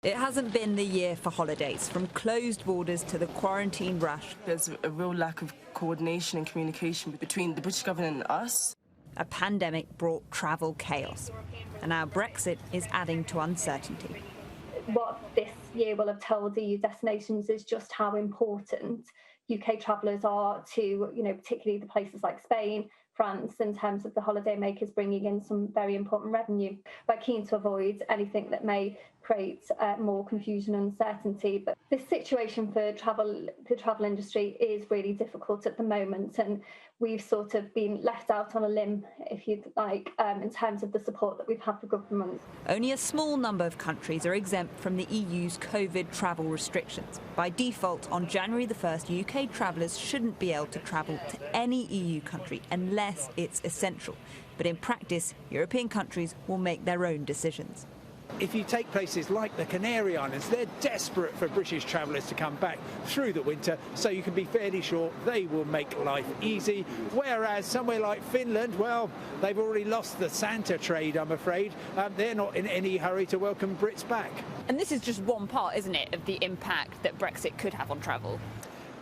It hasn't been the year for holidays, from closed borders to the quarantine rush. There's a real lack of coordination and communication between the British government and us. A pandemic brought travel chaos, and now Brexit is adding to uncertainty. What this year will have told EU destinations is just how important UK travellers are to, particularly the places like Spain, France, in terms of the holiday makers bringing in some very important revenue. We're keen to avoid anything that may create more confusion and uncertainty. But this situation for the travel industry is really difficult at the moment, and we've sort of been left out on a limb, if you'd like, in terms of the support that we've had for government. Only a small number of countries are exempt from the EU's COVID travel restrictions. By default, on January the 1st, UK travellers shouldn't be able to travel to any EU country unless it's essential. But in practice, European countries will make their own decisions. If you take places like the Canary Islands, they're desperate for British travellers to come back through the winter, so you can be fairly sure they will make life easy. Whereas somewhere like Finland, well, they've already lost the Santa trade, I'm afraid. They're not in any hurry to welcome Brits back. And this is just one part, isn't it, of the impact that Brexit could have on travel?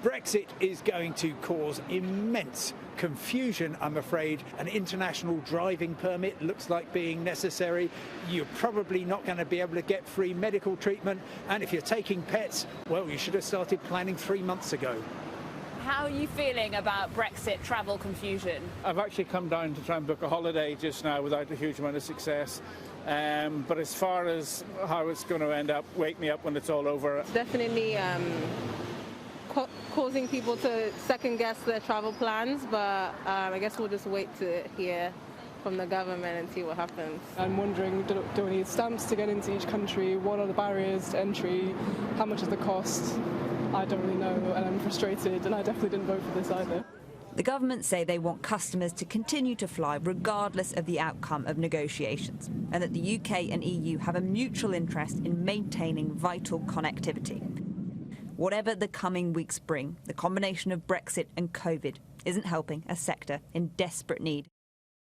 Brexit is going to cause immense confusion, I'm afraid. An international driving permit looks like being necessary. You're probably not going to be able to get free medical treatment. And if you're taking pets, well, you should have started planning 3 months ago. How are you feeling about Brexit travel confusion? I've actually come down to try and book a holiday just now without a huge amount of success. But as far as how it's going to end up, wake me up when it's all over. Definitely causing people to second-guess their travel plans, but I guess we'll just wait to hear from the government and see what happens. I'm wondering, do I need stamps to get into each country? What are the barriers to entry? How much is the cost? I don't really know, and I'm frustrated, and I definitely didn't vote for this either. The government say they want customers to continue to fly regardless of the outcome of negotiations, and that the UK and EU have a mutual interest in maintaining vital connectivity. Whatever the coming weeks bring, the combination of Brexit and COVID isn't helping a sector in desperate need.